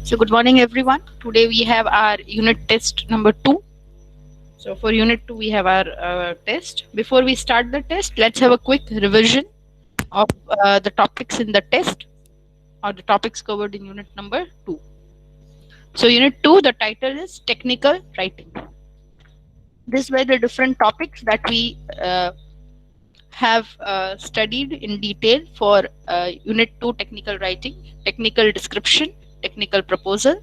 So good morning everyone. Today we have our unit test number 2. So for unit 2 we have our test. Before we start the test, let's have a quick revision of the topics in the test or the topics covered in unit number 2. So unit 2, the title is technical writing. These were the different topics that we have studied in detail for unit 2 technical writing: technical description, technical proposal,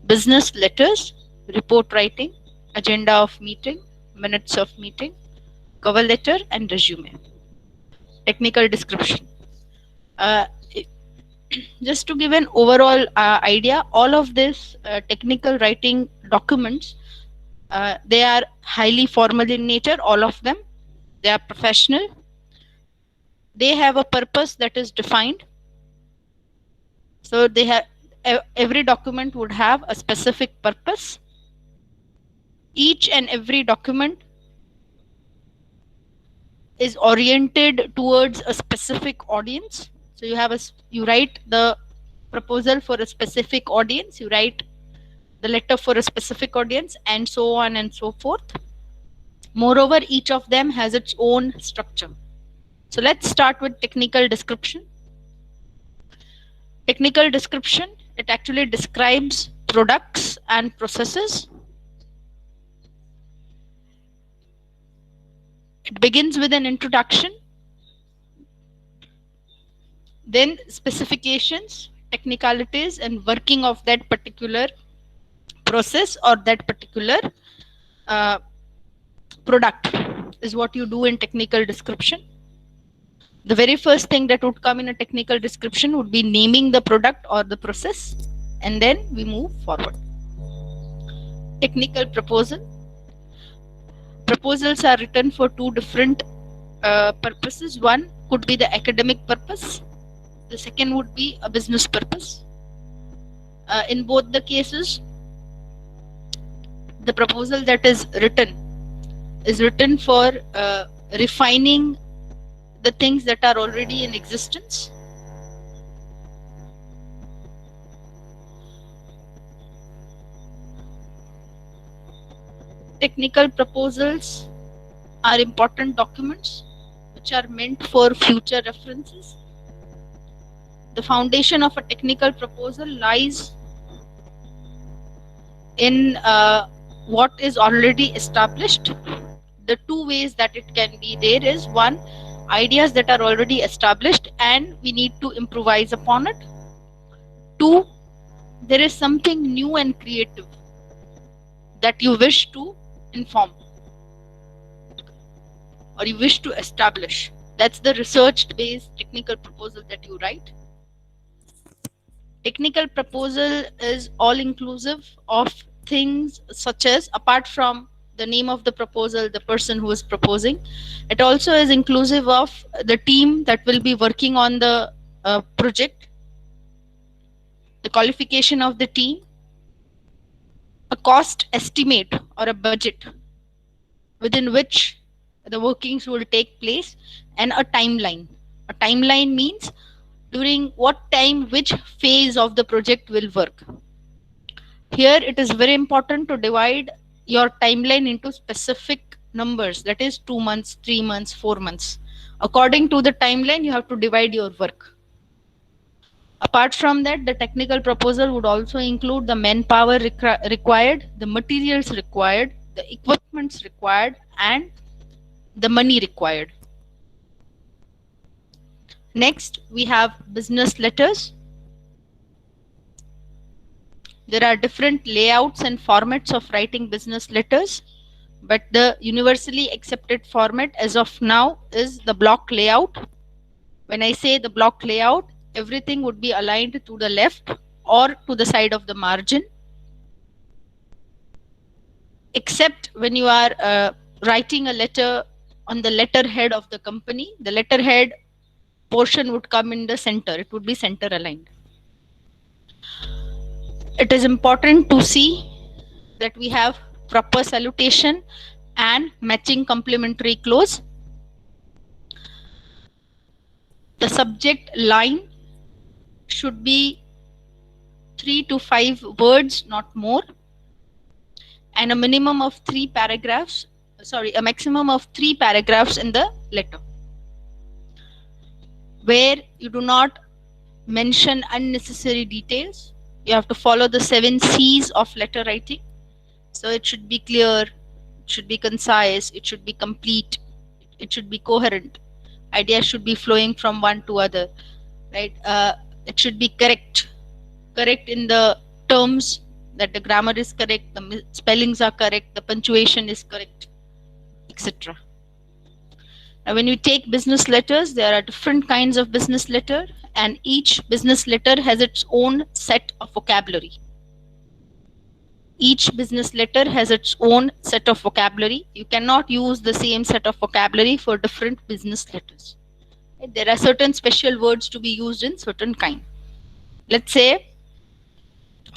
business letters, report writing, agenda of meeting, minutes of meeting, cover letter, and resume. Technical description. Uh, just to give an overall idea, all of these technical writing documents, they are highly formal in nature, all of them. They are professional. They have a purpose that is defined. So they have every document would have a specific purpose. Each and every document is oriented towards a specific audience. So you write the proposal for a specific audience, you write the letter for a specific audience, and so on and so forth. Moreover, each of them has its own structure. So let's start with technical description. Technical description, it actually describes products and processes. It begins with an introduction, then specifications, technicalities, and working of that particular process or that particular product is what you do in technical description. The very first thing that would come in a technical description would be naming the product or the process, and then we move forward. Technical proposal. Proposals are written for two different purposes. One could be the academic purpose. The second would be a business purpose. In both the cases, the proposal that is written for refining the things that are already in existence. Technical proposals are important documents which are meant for future references. The foundation of a technical proposal lies in what is already established. The two ways that it can be there is: one, ideas that are already established and we need to improvise upon it. Two, there is something new and creative that you wish to inform or you wish to establish. That's the research-based technical proposal that you write. Technical proposal is all inclusive of things such as, apart from the name of the proposal, the person who is proposing, it also is inclusive of the team that will be working on the project, the qualification of the team, a cost estimate or a budget within which the workings will take place, and a timeline. A timeline means during what time which phase of the project will work. Here it is very important to divide your timeline into specific numbers, that is 2 months, 3 months, 4 months. According to the timeline, you have to divide your work. Apart from that, the technical proposal would also include the manpower required, the materials required, the equipments required, and the money required. Next, we have business letters. There are different layouts and formats of writing business letters, but the universally accepted format as of now is the block layout. When I say the block layout, everything would be aligned to the left or to the side of the margin, except when you are writing a letter on the letterhead of the company. The letterhead portion would come in the center. It would be center aligned. It is important to see that we have proper salutation and matching complementary clause. The subject line should be 3 to 5 words, not more, and a minimum of 3 paragraphs, a maximum of 3 paragraphs in the letter, where you do not mention unnecessary details. You have to follow the 7 C's of letter writing. So it should be clear, it should be concise, it should be complete, it should be coherent. Ideas should be flowing from one to other, right? It should be correct in the terms that the grammar is correct, the spellings are correct, the punctuation is correct, etc. Now, when you take business letters, there are different kinds of business letter, and each business letter has its own set of vocabulary. Each business letter has its own set of vocabulary. You cannot use the same set of vocabulary for different business letters. There are certain special words to be used in certain kind. Let's say,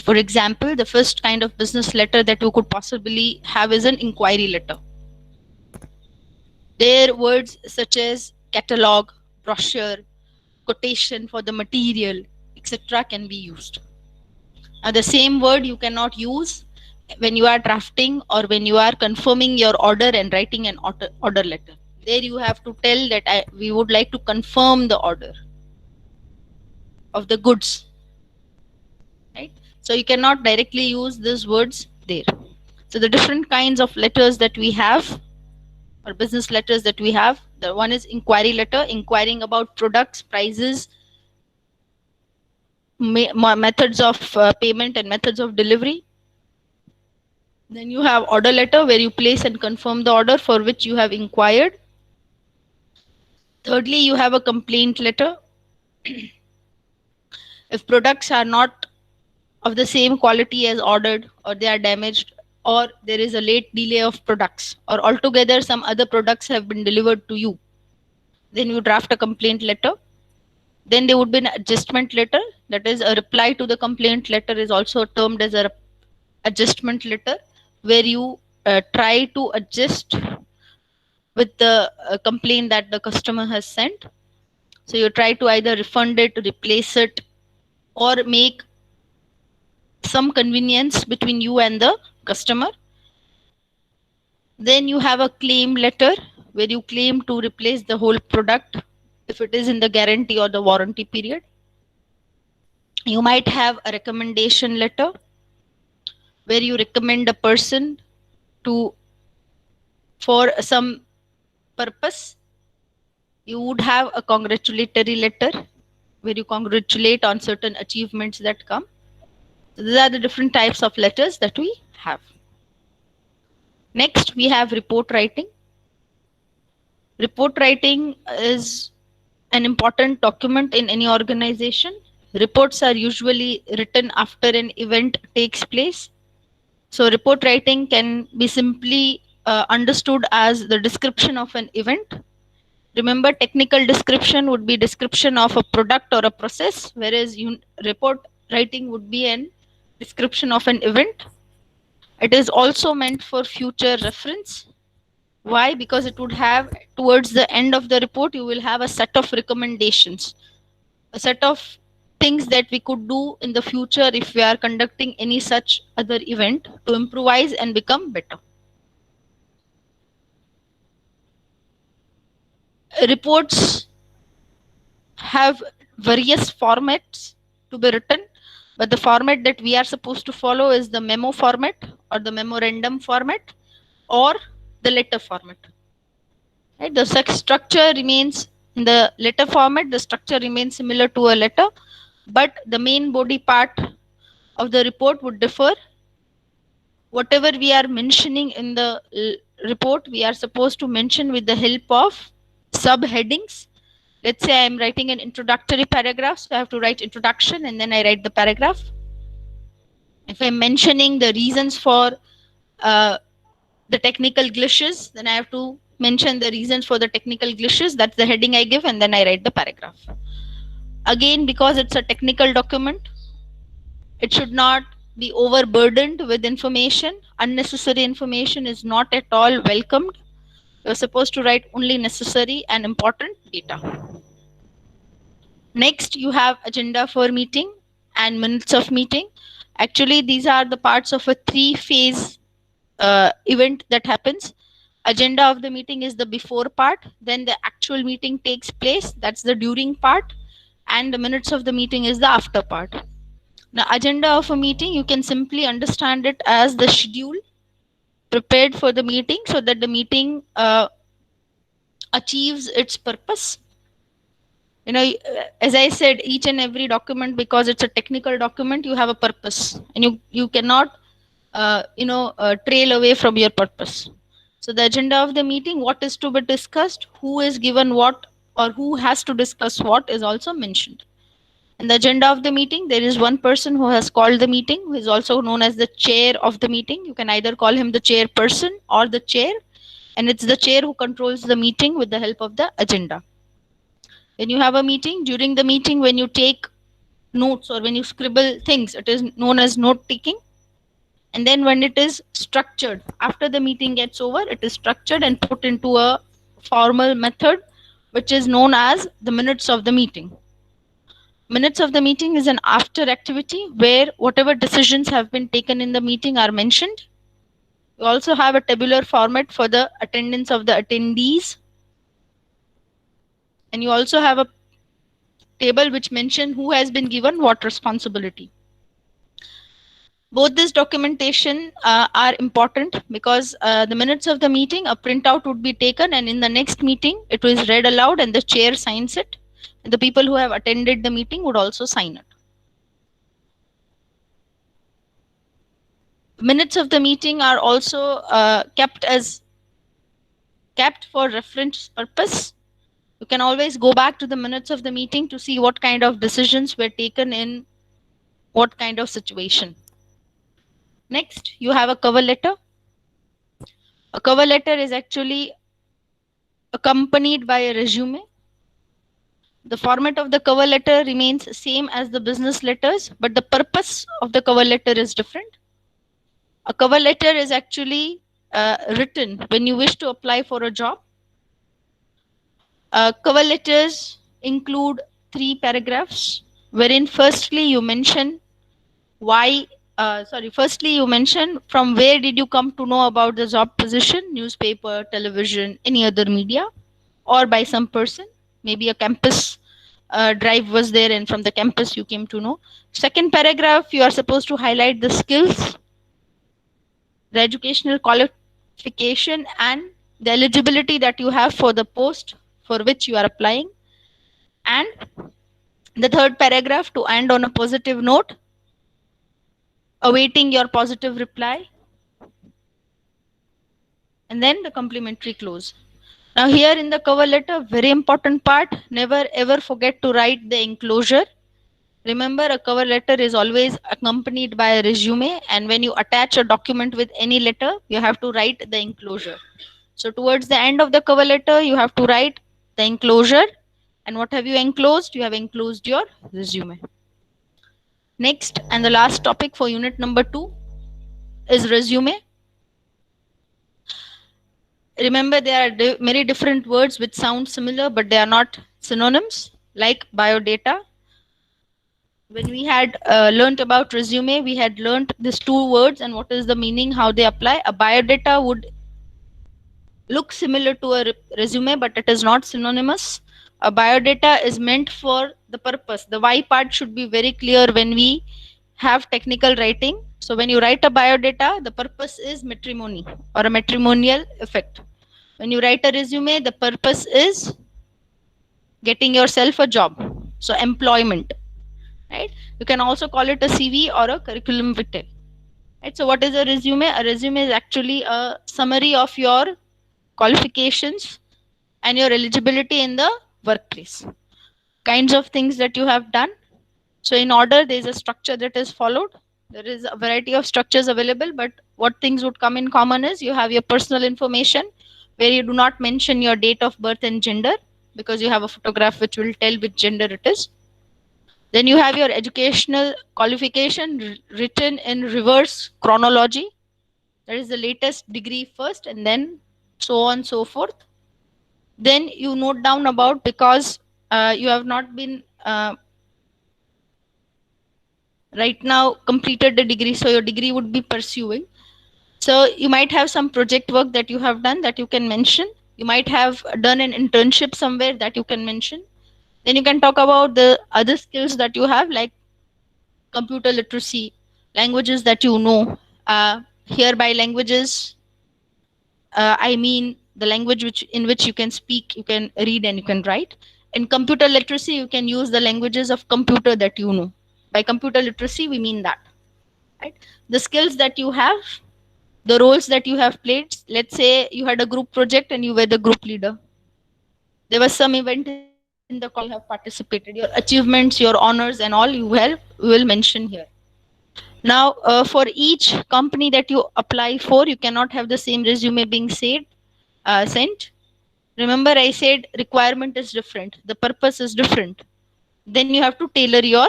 for example, the first kind of business letter that you could possibly have is an inquiry letter. There, words such as catalog, brochure, quotation for the material, etc. can be used. Now, the same word you cannot use when you are drafting or when you are confirming your order and writing an order letter. There you have to tell that we would like to confirm the order of the goods, right? So you cannot directly use these words there. So the different kinds of letters that we have, or business letters that we have, the one is inquiry letter, inquiring about products, prices, methods of payment and methods of delivery. Then you have order letter, where you place and confirm the order for which you have inquired. Thirdly, you have a complaint letter. If products are not of the same quality as ordered, or they are damaged, or there is a late delay of products, or altogether some other products have been delivered to you, then you draft a complaint letter. Then there would be an adjustment letter, that is a reply to the complaint letter is also termed as a adjustment letter, where you try to adjust with the complaint that the customer has sent. So you try to either refund it, replace it, or make some convenience between you and the customer. Then you have a claim letter, where you claim to replace the whole product if it is in the guarantee or the warranty period. You might have a recommendation letter, where you recommend a person for some purpose. You would have a congratulatory letter, where you congratulate on certain achievements that come. So these are the different types of letters that we have. Next, we have report writing. Report writing is an important document in any organization. Reports are usually written after an event takes place. So report writing can be simply understood as the description of an event. Remember, technical description would be description of a product or a process, whereas report writing would be an description of an event. It is also meant for future reference. Why? Because it would have, towards the end of the report, you will have a set of recommendations, a set of things that we could do in the future if we are conducting any such other event to improvise and become better. Reports have various formats to be written, but the format that we are supposed to follow is the memo format, or the memorandum format, or the letter format. Right? The structure remains in the letter format. The structure remains similar to a letter, but the main body part of the report would differ. Whatever we are mentioning in the report, we are supposed to mention with the help of subheadings. Let's say I am writing an introductory paragraph, so I have to write introduction and then I write the paragraph. If I'm mentioning the reasons for the technical glitches, then I have to mention the reasons for the technical glitches. That's the heading I give, and then I write the paragraph. Again, because it's a technical document, it should not be overburdened with information. Unnecessary information is not at all welcomed. You're supposed to write only necessary and important data. Next, you have agenda for meeting and minutes of meeting. Actually, these are the parts of a three-phase event that happens. Agenda of the meeting is the before part, then the actual meeting takes place, that's the during part, and the minutes of the meeting is the after part. Now, agenda of a meeting, you can simply understand it as the schedule prepared for the meeting so that the meeting achieves its purpose. You know, as I said, each and every document, because it's a technical document, you have a purpose, and you cannot trail away from your purpose. So the agenda of the meeting, what is to be discussed, who is given what, or who has to discuss what, is also mentioned. In the agenda of the meeting, there is one person who has called the meeting, who is also known as the chair of the meeting. You can either call him the chairperson or the chair, and it's the chair who controls the meeting with the help of the agenda. When you have a meeting, during the meeting, when you take notes or when you scribble things, it is known as note taking. And then when it is structured, after the meeting gets over, it is structured and put into a formal method, which is known as the minutes of the meeting. Minutes of the meeting is an after activity where whatever decisions have been taken in the meeting are mentioned. We also have a tabular format for the attendance of the attendees. And you also have a table which mention who has been given what responsibility. Both this documentation are important because the minutes of the meeting, a printout would be taken, and in the next meeting it is read aloud and the chair signs it, and the people who have attended the meeting would also sign it. Minutes of the meeting are also kept for reference purpose. You can always go back to the minutes of the meeting to see what kind of decisions were taken in what kind of situation. Next, you have a cover letter. A cover letter is actually accompanied by a resume. The format of the cover letter remains same as the business letters, but the purpose of the cover letter is different. A cover letter is actually written when you wish to apply for a job. Cover letters include 3 paragraphs, wherein firstly you mention firstly you mention from where did you come to know about the job position, newspaper, television, any other media, or by some person, maybe a campus drive was there and from the campus you came to know. Second paragraph, you are supposed to highlight the skills, the educational qualification, and the eligibility that you have for the post for which you are applying. And the third paragraph, to end on a positive note, awaiting your positive reply, and then the complimentary close. Now here in the cover letter, very important part, never ever forget to write the enclosure. Remember, a cover letter is always accompanied by a resume, and when you attach a document with any letter, you have to write the enclosure. So towards the end of the cover letter, you have to write the enclosure. And what have you enclosed? You have enclosed your resume. Next and the last topic for unit number 2 is resume. Remember, there are many different words which sound similar, but they are not synonyms, like biodata. When we had learnt about resume, we had learnt these 2 words and what is the meaning, how they apply. A biodata would look similar to a resume, but it is not synonymous. A biodata is meant for the purpose. The why part should be very clear when we have technical writing. So when you write a biodata, the purpose is matrimony or a matrimonial effect. When you write a resume, the purpose is getting yourself a job. So employment, right? You can also call it a CV or a curriculum vitae. Right? So what is a resume? A resume is actually a summary of your qualifications and your eligibility in the workplace. Kinds of things that you have done. So in order, there is a structure that is followed. There is a variety of structures available, but what things would come in common is you have your personal information where you do not mention your date of birth and gender because you have a photograph which will tell which gender it is. Then you have your educational qualification written in reverse chronology. That is the latest degree first and then so on so forth. Then you note down about, because you have not been right now completed the degree, so your degree would be pursuing. So you might have some project work that you have done that you can mention. You might have done an internship somewhere that you can mention. Then you can talk about the other skills that you have, like computer literacy, languages that you know. Here by languages, I mean the language which in which you can speak, you can read, and you can write. In computer literacy, you can use the languages of computer that you know. By computer literacy, we mean that, right? The skills that you have, the roles that you have played. Let's say you had a group project and you were the group leader. There was some event in the college where you have participated. Your achievements, your honors, and all you have will mention here. Now, for each company that you apply for, you cannot have the same resume being sent. Remember, I said requirement is different, the purpose is different. Then you have to tailor your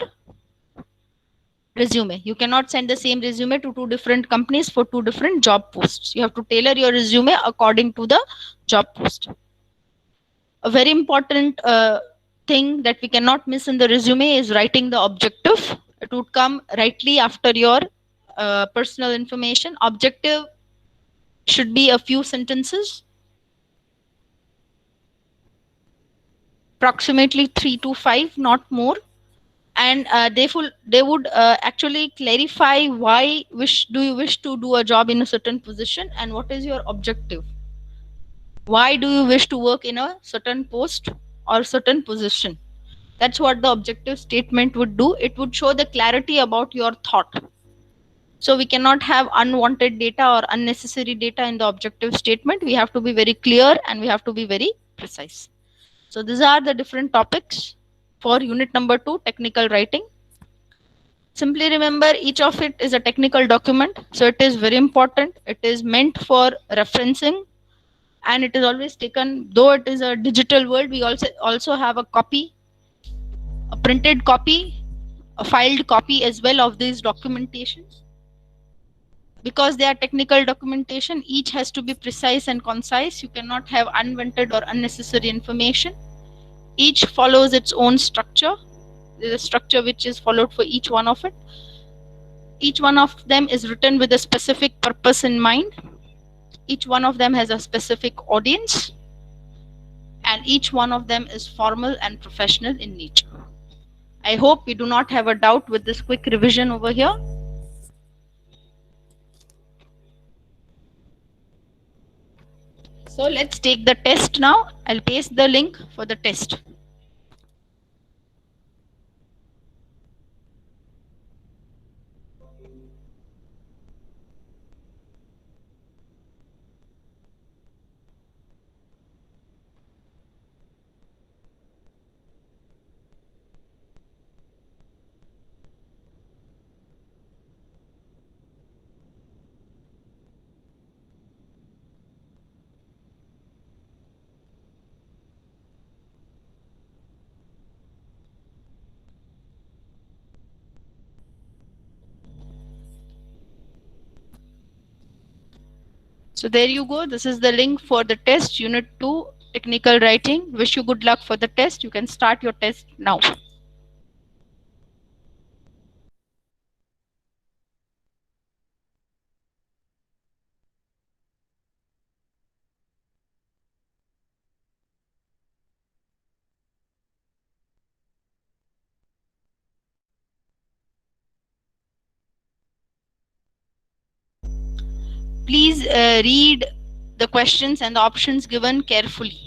resume. You cannot send the same resume to two different companies for two different job posts. You have to tailor your resume according to the job post. A very important thing that we cannot miss in the resume is writing the objective. It would come rightly after your personal information. Objective should be a few sentences, approximately 3 to 5, not more. And they would actually clarify why wish do you wish to do a job in a certain position, and what is your objective. Why do you wish to work in a certain post or certain position? That's what the objective statement would do. It would show the clarity about your thought. So we cannot have unwanted data or unnecessary data in the objective statement. We have to be very clear and we have to be very precise. So these are the different topics for unit number 2, technical writing. Simply remember, each of it is a technical document, so it is very important. It is meant for referencing, and it is always taken. Though it is a digital world, we also have a copy, a printed copy, a filed copy as well of these documentations. Because they are technical documentation, each has to be precise and concise. You cannot have unwanted or unnecessary information. Each follows its own structure. There is a structure which is followed for each one of it. Each one of them is written with a specific purpose in mind. Each one of them has a specific audience, and each one of them is formal and professional in nature. I hope we do not have a doubt with this quick revision over here. So let's take the test now. I'll paste the link for the test. So there you go. This is the link for the test, Unit 2, Technical Writing. Wish you good luck for the test. You can start your test now. Please read the questions and the options given carefully.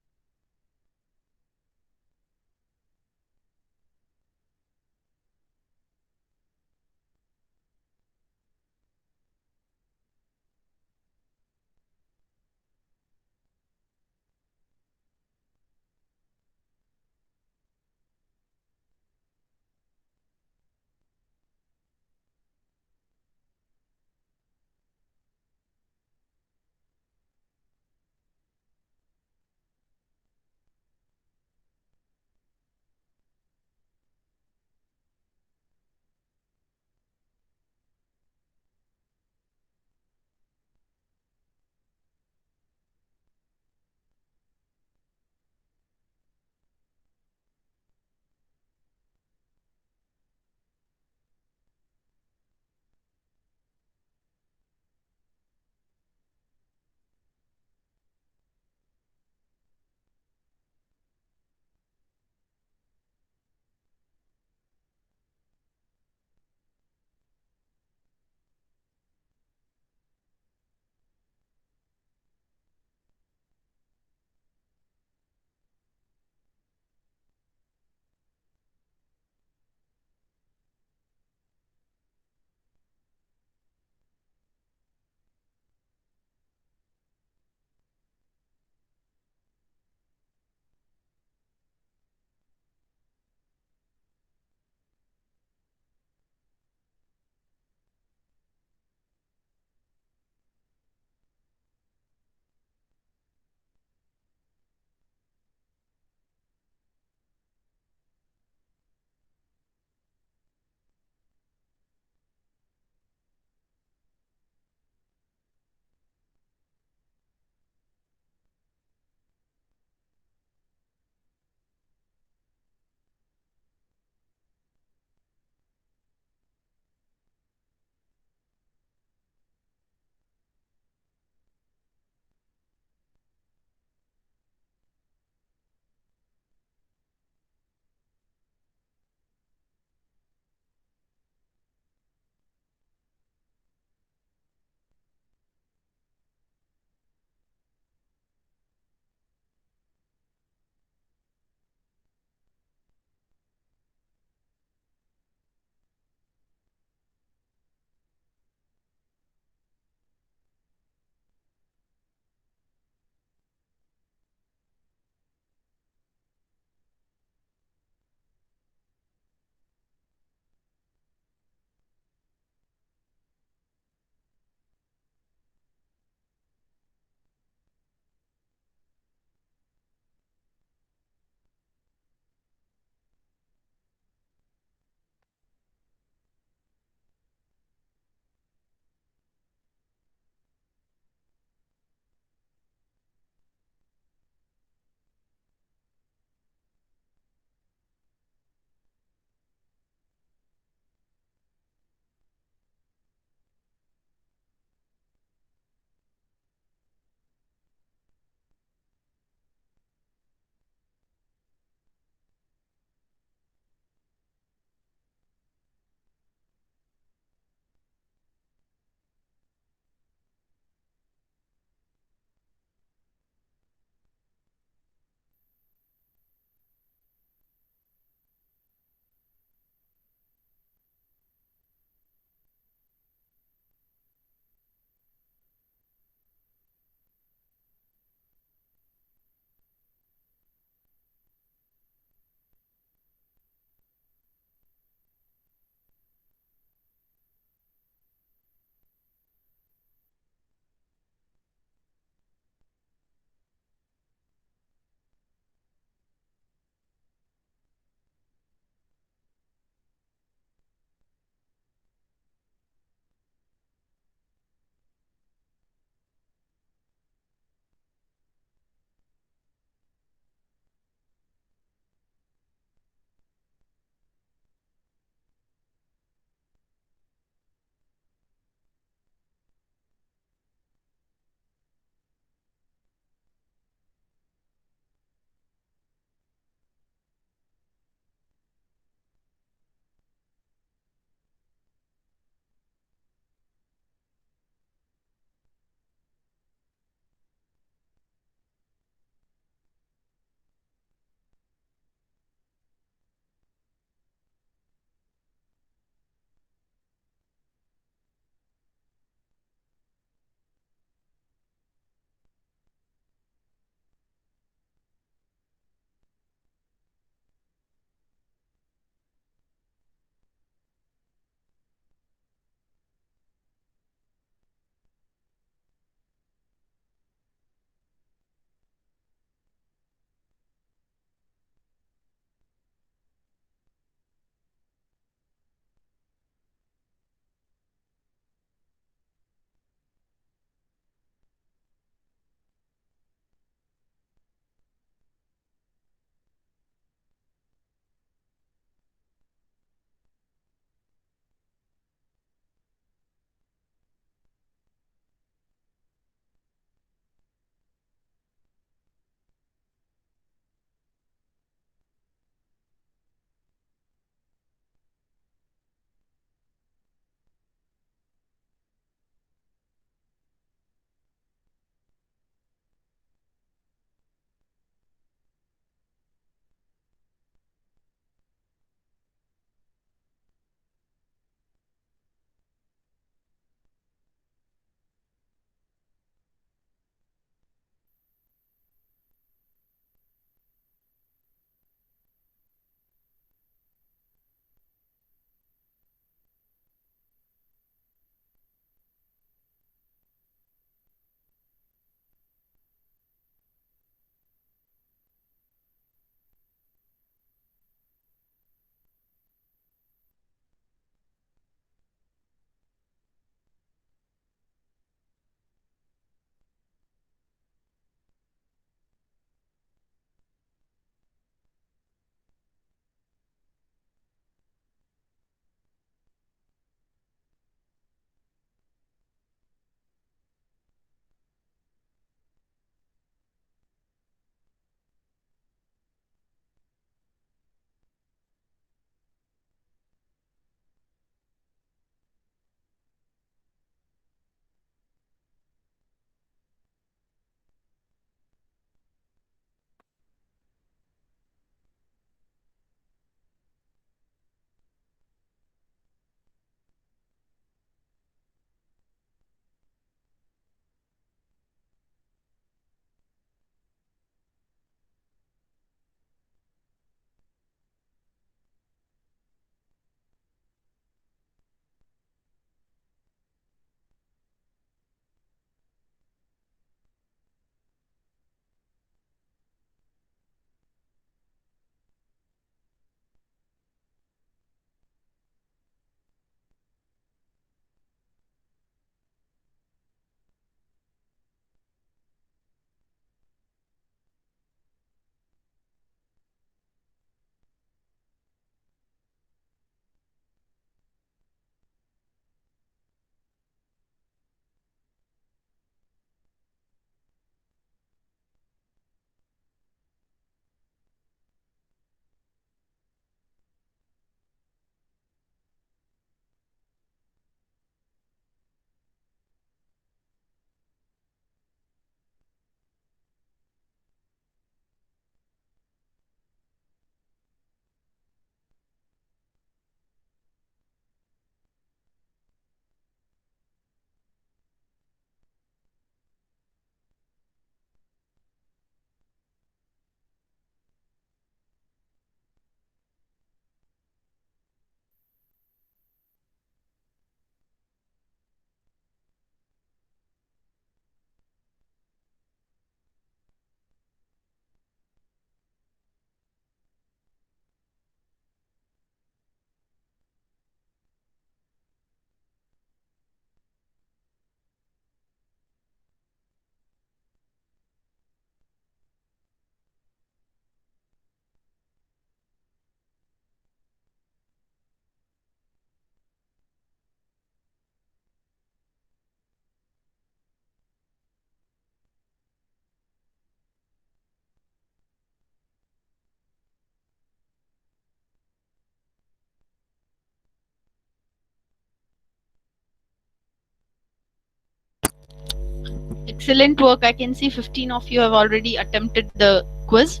excellent work. I can see 15 of you have already attempted the quiz.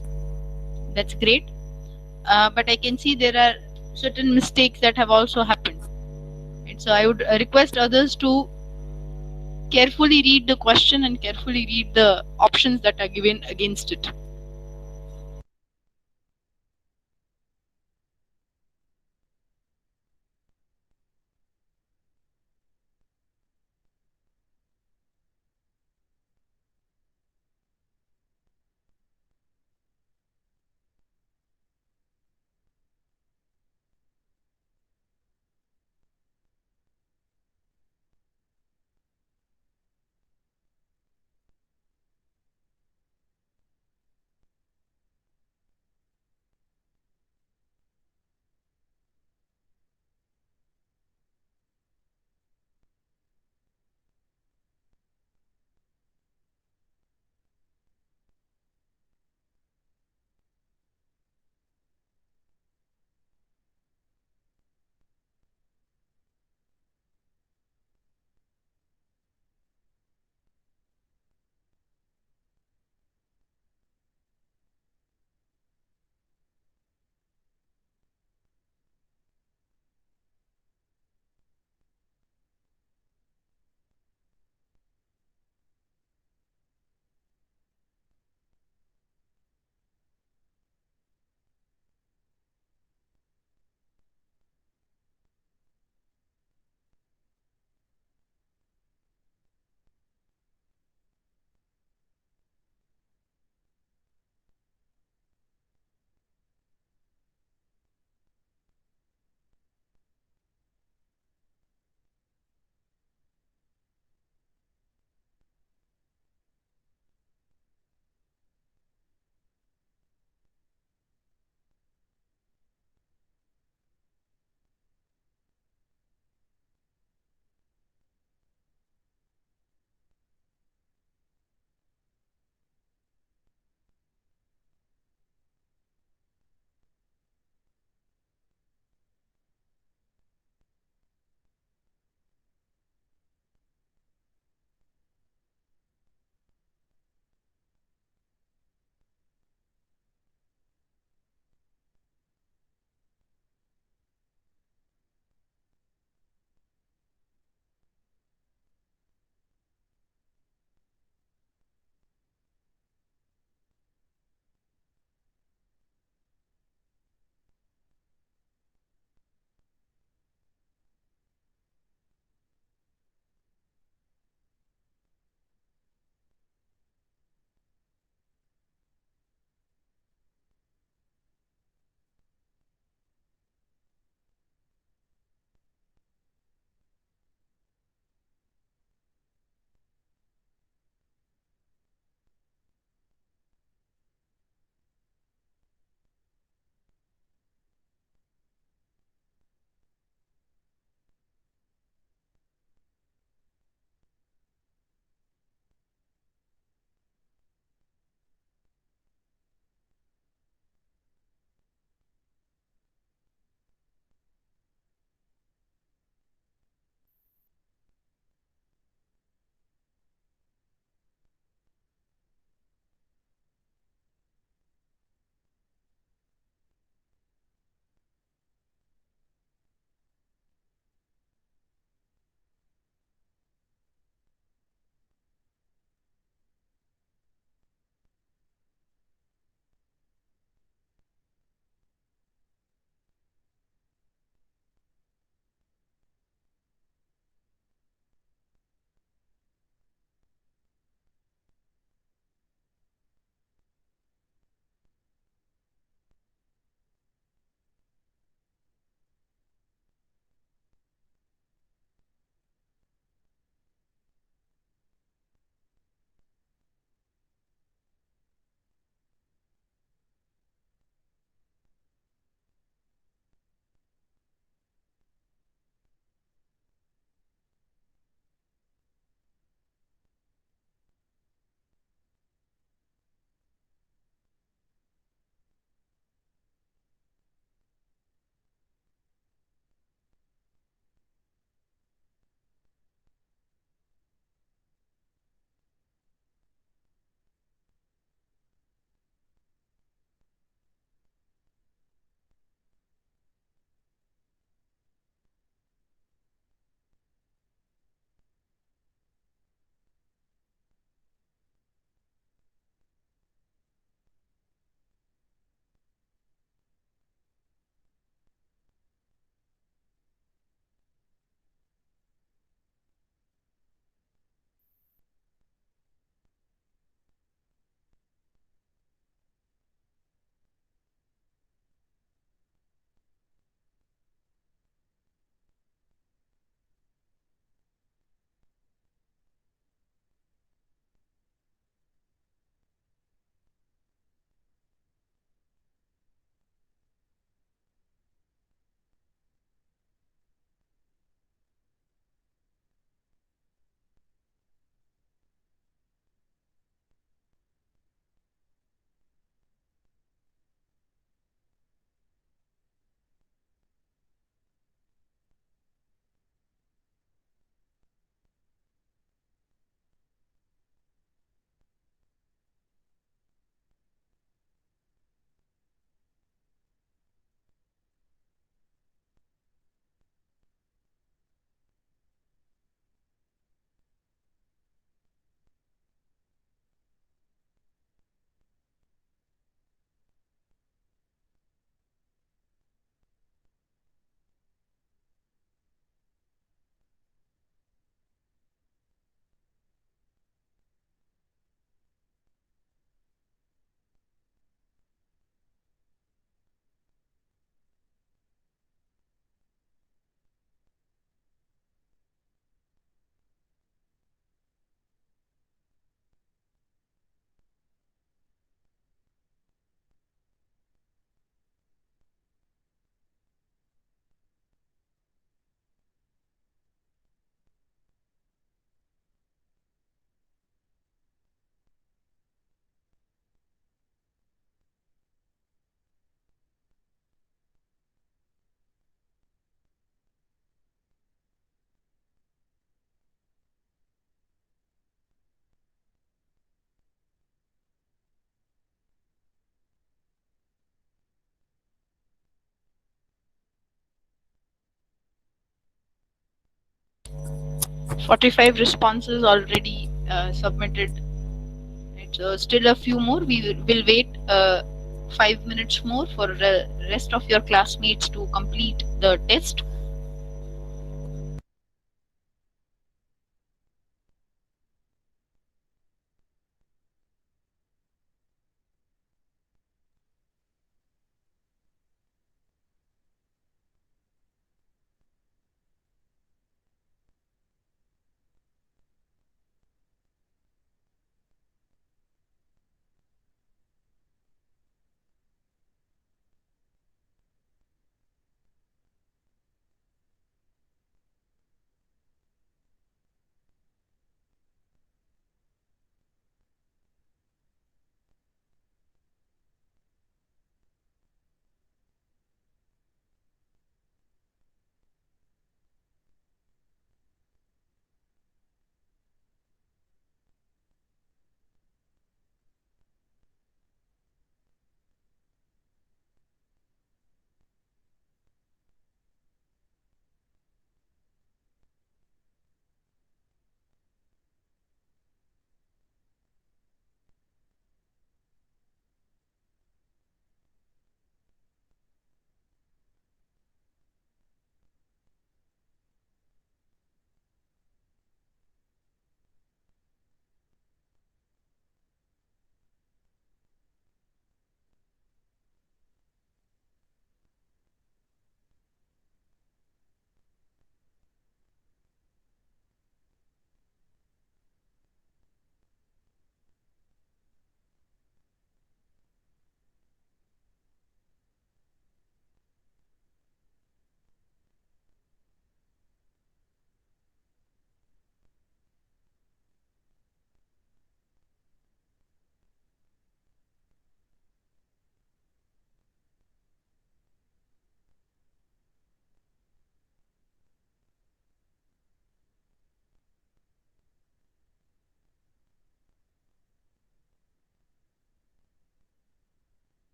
That's great. But I can see there are certain mistakes that have also happened. Right? So I would request others to carefully read the question and carefully read the options that are given against it. 45 responses already submitted. Right, so still a few more. We will wait 5 minutes more for the rest of your classmates to complete the test.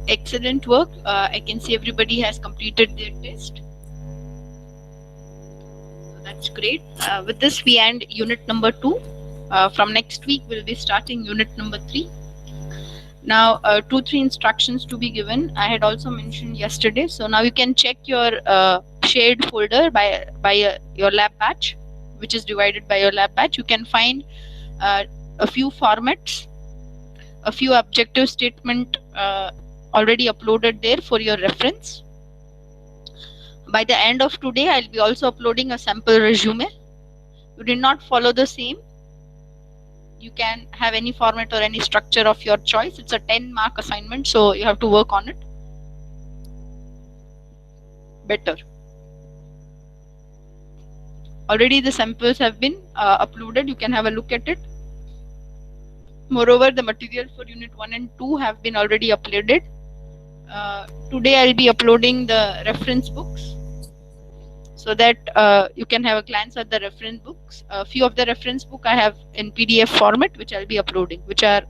Excellent work. I can see everybody has completed their test. So that's great. With this, we end unit number 2. From next week, we'll be starting unit number 3. Now, 2-3 instructions to be given. I had also mentioned yesterday. So now you can check your shared folder by your lab batch, which is divided by your lab batch. You can find a few formats, a few objective statement already uploaded there for your reference. By the end of today, I'll be also uploading a sample resume. You did not follow the same. You can have any format or any structure of your choice. It's a 10-mark assignment, so you have to work on it better. Already the samples have been uploaded. You can have a look at it. Moreover, the material for unit 1 and 2 have been already uploaded. Today I'll be uploading the reference books so that you can have a glance at the reference books. A few of the reference book I have in PDF format, which I'll be uploading, which are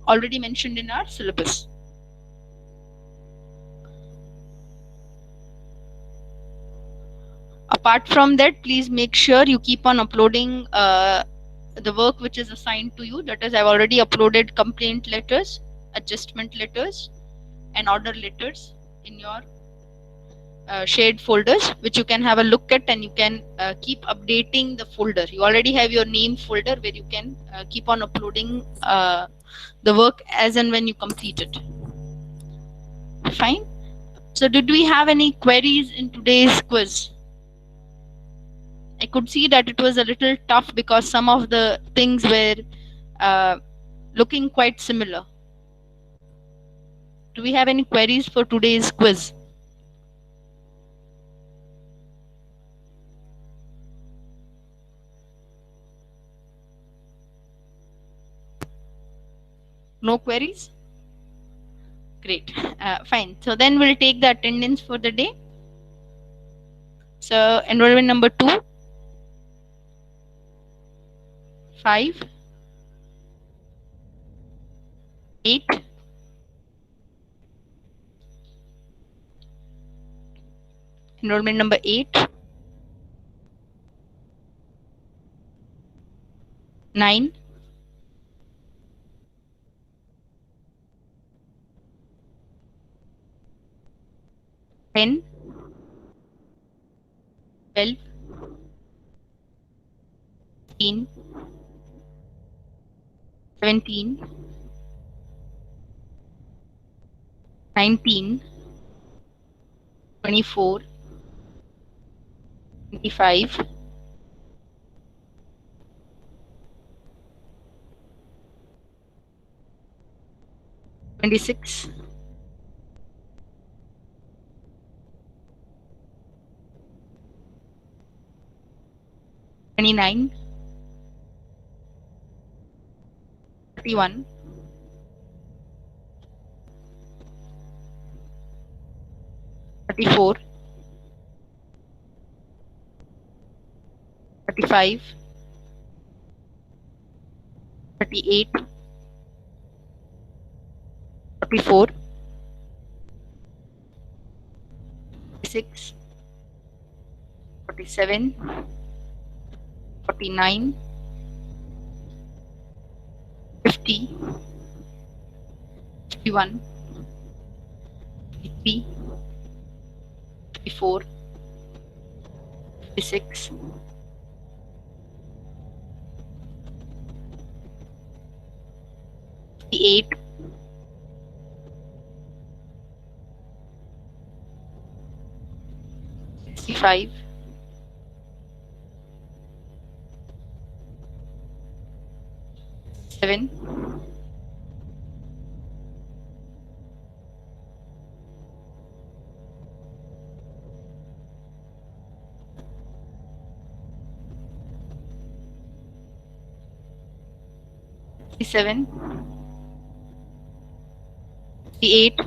already mentioned in our syllabus. Apart from that, please make sure you keep on uploading the work which is assigned to you. That is, I've already uploaded complaint letters, adjustment letters, and order letters in your shared folders, which you can have a look at, and you can keep updating the folder. You already have your name folder where you can keep on uploading the work as and when you complete it. Fine. So did we have any queries in today's quiz? I could see that it was a little tough because some of the things were looking quite similar. Do we have any queries for today's quiz? No queries? Great. Fine. So then we'll take the attendance for the day. So enrollment number 2, 5, 8, enrollment number 8, 9, 10, 12, 13, 17, 19, 24, 25, 26, 29, 31, 34, 35, 38, 44, 46, 47, 49, 50, 51, 53, 54, 56, 58, 65, 7, 67, 68,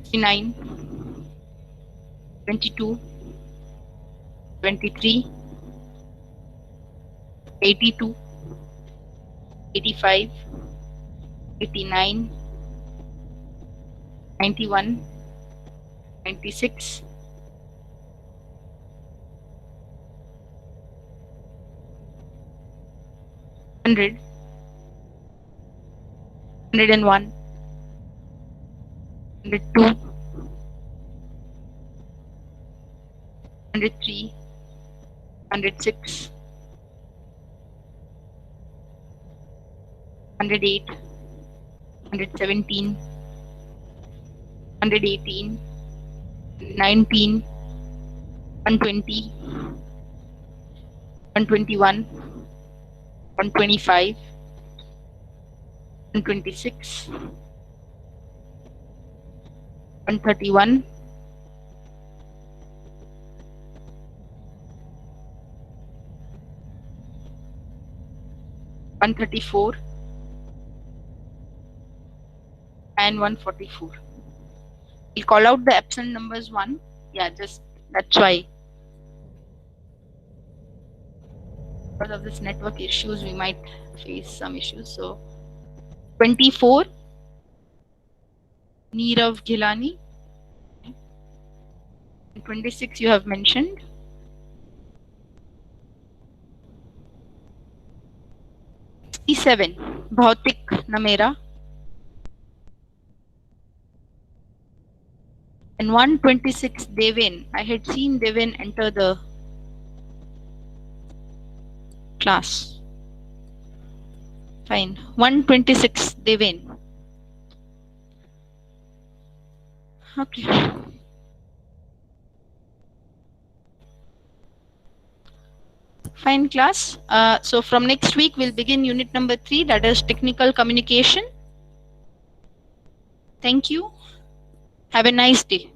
69, 22, 23, 82, 85, 89, 91, 96, 100, 101, 102, 103, 106, 108, 117, 118, 19, 120, 121, 125, 126, 131, 134, and 144. We'll call out the absent numbers one. Yeah, just that's why. Because of this network issues, we might face some issues. So 24, Neerav Gilani. 26 you have mentioned. 67, Bhautik Namera. And 126, Devin. I had seen Devin enter the class. Fine. 126, Devin. Okay. Fine, class. So from next week, we'll begin unit number 3, that is technical communication. Thank you. Have a nice day.